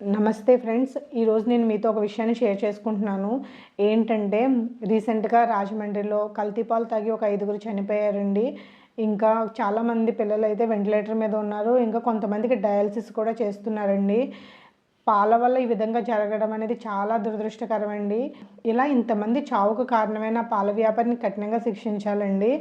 నమస్తే ఫ్రెండ్స్. ఈరోజు నేను మీతో ఒక విషయాన్ని షేర్ చేసుకుంటున్నాను. ఏంటంటే రీసెంట్‌గా రాజమండ్రిలో కల్తీ పాలు తాగి ఒక 5గురు చనిపోయారండి. ఇంకా చాలామంది పిల్లలైతే వెంటిలేటర్ మీద ఉన్నారు. ఇంకా కొంతమందికి డయాలిసిస్ కూడా చేస్తున్నారండి. పాల వల్ల ఈ విధంగా జరగడం అనేది చాలా దురదృష్టకరమండి. ఇలా ఇంతమంది చావుకు కారణమైన పాల వ్యాపారిని కఠినంగా శిక్షించాలండి.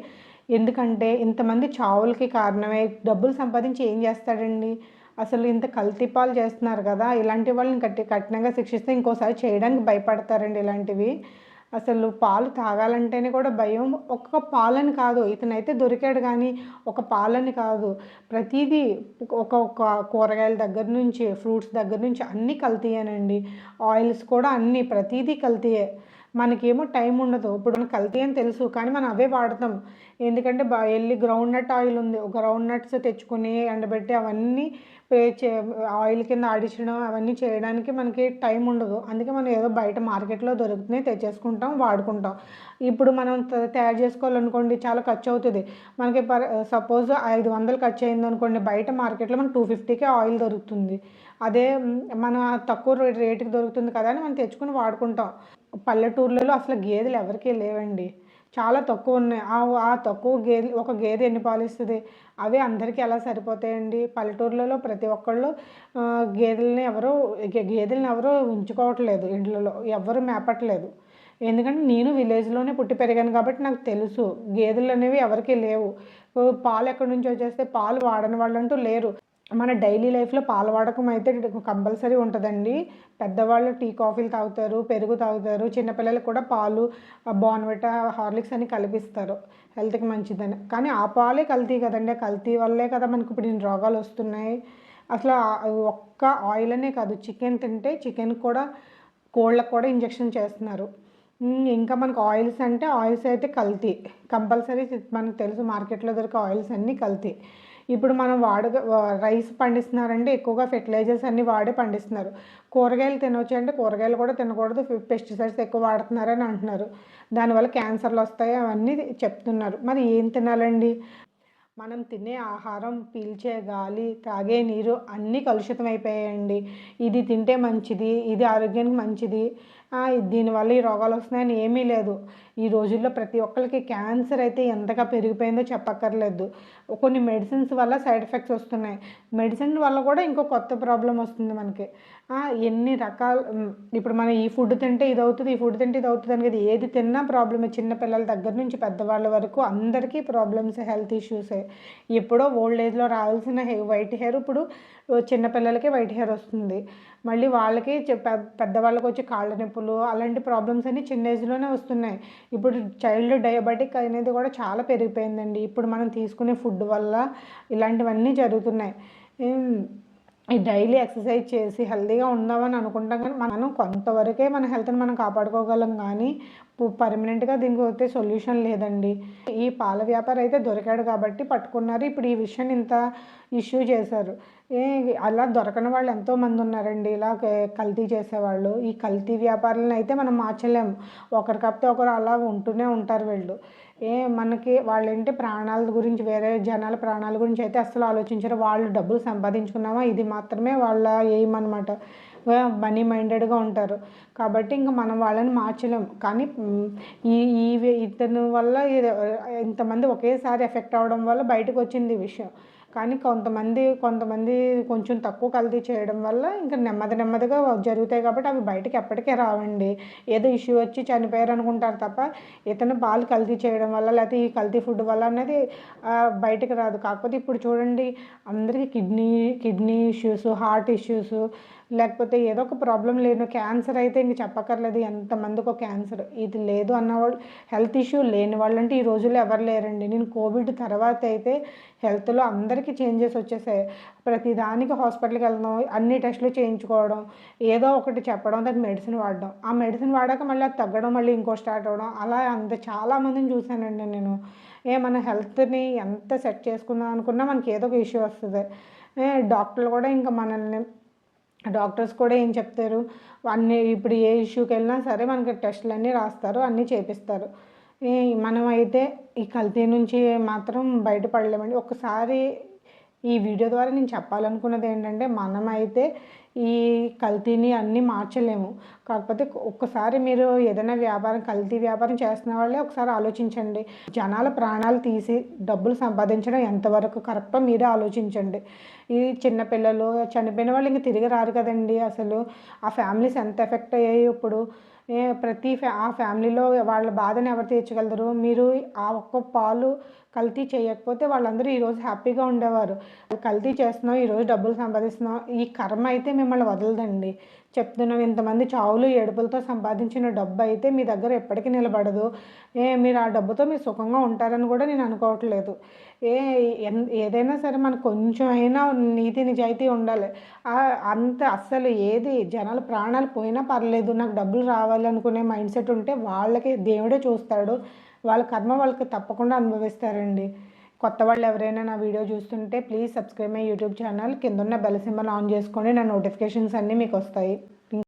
ఎందుకంటే ఇంతమంది చావులకి కారణమై డబ్బులు సంపాదించి ఏం చేస్తాడండి? అసలు ఇంత కల్తీ పాలు చేస్తున్నారు కదా! ఇలాంటి వాళ్ళని కఠినంగా శిక్షిస్తే ఇంకోసారి చేయడానికి భయపడతారండి ఇలాంటివి. అసలు పాలు తాగాలంటేనే కూడా భయం. ఒక్క పాలని కాదు, ఇతనైతే దొరికాడు కానీ ఒక పాలని కాదు. ప్రతీదీ ఒక ఒక కూరగాయల దగ్గర నుంచి, ఫ్రూట్స్ దగ్గర నుంచి అన్నీ కల్తీయేనండి. ఆయిల్స్ కూడా అన్నీ ప్రతీదీ కల్తీయే. మనకేమో టైం ఉండదు. ఇప్పుడు మనకు కల్తీ అని తెలుసు కానీ మనం అవే వాడతాం. ఎందుకంటే ఎళ్లి గ్రౌండ్ నట్ ఆయిల్ ఉంది. గ్రౌండ్ నట్స్ తెచ్చుకొని ఎండబెట్టి అవన్నీ పే చే ఆయిల్ కింద ఆడించడం అవన్నీ చేయడానికి మనకి టైం ఉండదు. అందుకే మనం ఏదో బయట మార్కెట్‌లో దొరుకుతున్నాయి తెచ్చేసుకుంటాం, వాడుకుంటాం. ఇప్పుడు మనం తయారు చేసుకోవాలనుకోండి చాలా ఖర్చు అవుతది. మనకి సపోజ్ 500 ఖర్చు అయిందనుకోండి, బయట మార్కెట్‌లో మనకు 250కే ఆయిల్ దొరుకుతుంది. అదే మన తక్కువ రేటుకి దొరుకుతుంది కదా అని మనం తెచ్చుకొని వాడుకుంటాం. పల్లెటూర్లలో అసలు గేదెలు ఎవరికీ లేవండి. చాలా తక్కువున్నాయి. ఆ తక్కువ ఒక గేదె ఎన్ని పాలిస్తది? అవే అందరికీ ఎలా సరిపోతాయండి? పల్లెటూర్లలో ప్రతి ఒక్కళ్ళు గేదెలని ఎవరు ఉంచుకోవట్లేదు ఇండ్లలో. ఎవ్వరు మేపట్లేదు. ఎందుకంటే నేను విలేజ్‌లోనే పుట్టి పెరిగాను కాబట్టి నాకు తెలుసు. గేదెలనేవి ఎవరికీ లేవు. పాలు ఎక్కడి నుంచి వచ్చేస్తాయి? పాలు వాడని వాళ్ళంటూ లేరు. మన డైలీ లైఫ్‌లో పాల వాడకం అయితే కంపల్సరీ ఉంటదండి. పెద్దవాళ్ళు టీ, కాఫీలు తాగుతారు, పెరుగు తాగుతారు. చిన్నపిల్లలకి కూడా పాలు, బోర్న్‌విటా, హార్లిక్స్ అని కలిపిస్తారు హెల్త్‌కి మంచిదని. కానీ ఆ పాలే కల్తీ కదండీ! కల్తీ వల్లే కదా మనకి ఇప్పుడు ఇన్ని రోగాలొస్తున్నాయి. అసలు ఒక్క ఆయిల్ అనే కాదు, చికెన్ తింటే చికెన్‌కి కూడా, కోళ్ళకి కూడా ఇంజెక్షన్ చేస్తున్నారు. ఇంకా మనకు ఆయిల్స్ అయితే కల్తీ. కంపల్సరీ మనకు తెలుసు మార్కెట్‌లో దొరికే ఆయిల్స్ అన్నీ కల్తీ. ఇప్పుడు మనం రైస్ పండిస్తున్నారంటే ఎక్కువగా ఫెర్టిలైజర్స్ అన్నీ వాడే పండిస్తున్నారు. కూరగాయలు తినొచ్చా అంటే కూరగాయలు కూడా తినకూడదు. పెస్టిసైడ్స్ ఎక్కువ వాడుతున్నారని అంటున్నారు. దానివల్ల క్యాన్సర్‌లొస్తాయి అవన్నీ చెప్తున్నారు. మరి ఏం తినాలండి? మనం తినే ఆహారం, పీల్చే గాలి, తాగే నీరు అన్నీ కలుషితమైపోయాయండి. ఇది తింటే మంచిది, ఇది ఆరోగ్యానికి మంచిది, దీనివల్ల ఈ రోగాలొస్తున్నాయని ఏమీ లేదు. ఈ రోజుల్లో ప్రతి ఒక్కళ్ళకి క్యాన్సర్ అయితే ఎంతగా పెరిగిపోయిందో చెప్పక్కర్లేదు. కొన్ని మెడిసిన్స్ వల్ల సైడ్ ఎఫెక్ట్స్ వస్తున్నాయి. మెడిసిన్ వల్ల కూడా ఇంకో కొత్త ప్రాబ్లమ్ వస్తుంది మనకి. ఎన్ని రకాల ఇప్పుడు మనం ఈ ఫుడ్ తింటే ఇదవుతది, ఈ ఫుడ్ తింటే ఇదవుతది అని కాదు. ఏది తిన్నా ప్రాబ్లమే. చిన్న పిల్లల దగ్గర నుంచి పెద్దవాళ్ళ వరకు అందరికీ ప్రాబ్లమ్సే, హెల్త్ ఇష్యూసే. ఎప్పుడో ఓల్డ్ ఏజ్‌లో రావాల్సిన వైట్ హెయిర్ ఇప్పుడు చిన్న పిల్లలకే వైట్ హెయిర్ వస్తుంది. మళ్ళీ వాళ్ళకి పెద్దవాళ్ళకొచ్చే కాళ్ళ నొప్పులు అలాంటి ప్రాబ్లమ్స్ అన్నీ చిన్న ఏజ్‌లోనే వస్తున్నాయి. ఇప్పుడు చైల్డ్ డయాబెటిక్ అనేది కూడా చాలా పెరిగిపోయిందండి. ఇప్పుడు మనం తీసుకునే ఫుడ్ వల్ల ఇలాంటివన్నీ జరుగుతున్నాయి. హ్మ్. ఈ డైలీ ఎక్సర్సైజ్ చేసి హెల్తీగా ఉందామని అనుకుంటాం కానీ, మనం కొంతవరకే మన హెల్త్‌ని మనం కాపాడుకోగలం కానీ, పర్మనెంట్‌గా దీనికైతే సొల్యూషన్ లేదండి. ఈ పాల వ్యాపారి అయితే దొరికాడు కాబట్టి పట్టుకున్నారు. ఇప్పుడు ఈ విషయాన్ని ఇంత ఇష్యూ చేశారు. ఏ అలా దొరకని వాళ్ళు ఎంతోమంది ఉన్నారండి. ఇలా కల్తీ చేసేవాళ్ళు. ఈ కల్తీ వ్యాపారులను అయితే మనం మార్చలేము. ఒకరు కాకపోతే ఒకరు అలా ఉంటూనే ఉంటారు వీళ్ళు. మనకి వాళ్ళేంటి ప్రాణాల గురించి, వేరే జనాల ప్రాణాల గురించి అయితే అస్సలు ఆలోచించరు. వాళ్ళు డబ్బులు సంపాదించుకున్నామా ఇది మాత్రమే వాళ్ళ ఎయిమ్ అనమాట. మనీ మైండెడ్‌గా ఉంటారు. కాబట్టి ఇంక మనం వాళ్ళని మార్చలేము. కానీ ఈ ఈ ఇతను వల్ల ఇంతమంది ఒకేసారి ఎఫెక్ట్ అవ్వడం వల్ల బయటకొచ్చింది ఈ విషయం. కానీ కొంతమంది కొంచెం తక్కువ కల్తీ చేయడం వల్ల ఇంకా నెమ్మదిగా జరుగుతాయి కాబట్టి అవి బయటకి ఎప్పటికీ రావండి. ఏదో ఇష్యూ వచ్చి చనిపోయారనుకుంటారు తప్ప, ఇతను పాలు కల్తీ చేయడం వల్ల లేకపోతే ఈ కల్తీ ఫుడ్ వల్ల అనేది బయటకి రాదు. కాకపోతే ఇప్పుడు చూడండి, అందరికీ కిడ్నీ ఇష్యూస్, హార్ట్ ఇష్యూస్, లేకపోతే ఏదో ఒక ప్రాబ్లమ్ క్యాన్సర్ అయితే ఇంక చెప్పక్కర్లేదు. ఎంతమందికో క్యాన్సర్. ఇది లేదు అన్నవాళ్ళు, హెల్త్ ఇష్యూ లేని వాళ్ళంటే ఈ రోజుల్లో ఎవరు లేరండి. నేను కోవిడ్ తర్వాత అయితే హెల్త్‌లో అందరికీ చేంజెస్ వచ్చేసాయి. ప్రతిదానికి హాస్పిటల్‌కి వెళ్దాం, అన్ని టెస్టులు చేయించుకోవడం, ఏదో ఒకటి చెప్పడం, దానికి మెడిసిన్ వాడడం. ఆ మెడిసిన్ వాడాక మళ్ళీ అది తగ్గడం, మళ్ళీ ఇంకో స్టార్ట్ అవ్వడం, అలా చాలామందిని చూశానండి నేను. మన హెల్త్‌ని ఎంత సెట్ చేసుకుందాం అనుకున్నా మనకి ఏదో ఒక ఇష్యూ వస్తది. డాక్టర్లు కూడా ఇంకా డాక్టర్స్ కూడా ఏం చెప్తారు, ఇప్పుడు ఏ ఇష్యూకెళ్ళినా సరే మనకి టెస్టులన్నీ రాస్తారు, అన్నీ చేపిస్తారు. ఈ మనమైతే ఈ కల్తీ నుంచి మాత్రం బయటపడలేమండి. ఒక్కసారి ఈ వీడియో ద్వారా నేను చెప్పాలనుకున్నది ఏంటంటే, మనమైతే ఈ కల్తీని అన్నీ మార్చలేము. కాకపోతే ఒక్కసారి మీరు ఏదైనా వ్యాపారం కల్తీ వ్యాపారం చేస్తున్న వాళ్ళే ఒకసారి ఆలోచించండి. జనాల ప్రాణాలు తీసి డబ్బులు సంపాదించడం ఎంతవరకు కరెక్టో మీరే ఆలోచించండి. ఈ చిన్న పిల్లలు చనిపోయిన వాళ్ళు ఇంక తిరిగి రారు కదండీ అసలు. ఆ ఫ్యామిలీస్ ఎంత ఎఫెక్ట్ అయ్యాయి ఇప్పుడు. ఆ ఫ్యామిలీలో వాళ్ళ బాధను ఎవరు తీర్చగలరు? మీరు ఆ ఒక్క పాలు కల్తీ చేయకపోతే వాళ్ళందరూ ఈరోజు హ్యాపీగా ఉండేవారు. కల్తీ చేస్తున్నాం, ఈరోజు డబ్బులు సంపాదిస్తున్నాం, ఈ కర్మ అయితే మిమ్మల్ని వదలదండి. చెప్తున్నాం, ఇంతమంది చావులు ఏడుపులతో సంపాదించిన డబ్బు అయితే మీ దగ్గర ఎప్పటికీ నిలబడదు. మీరు ఆ డబ్బుతో మీరు సుఖంగా ఉంటారని కూడా నేను అనుకోవట్లేదు. ఏ ఏదైనా సరే మనకు కొంచెం అయినా నీతి నిజాయితీ ఉండాలి. అంత అస్సలు ఏది జనాల ప్రాణాలు పోయినా పర్లేదు, నాకు డబ్బులు రావాలి అనుకునే మైండ్ సెట్ ఉంటే వాళ్ళకి దేవుడే చూస్తాడు. వాళ్ళ కర్మ వాళ్ళకి తప్పకుండా అనుభవిస్తారండి. కొత్త వాళ్ళు ఎవరైనా నా వీడియో చూస్తుంటే please subscribe my YouTube channel. కింద ఉన్న బెల్ సింబల్ ఆన్ చేసుకోండి, నా నోటిఫికేషన్స్ అన్నీ మీకు వస్తాయి.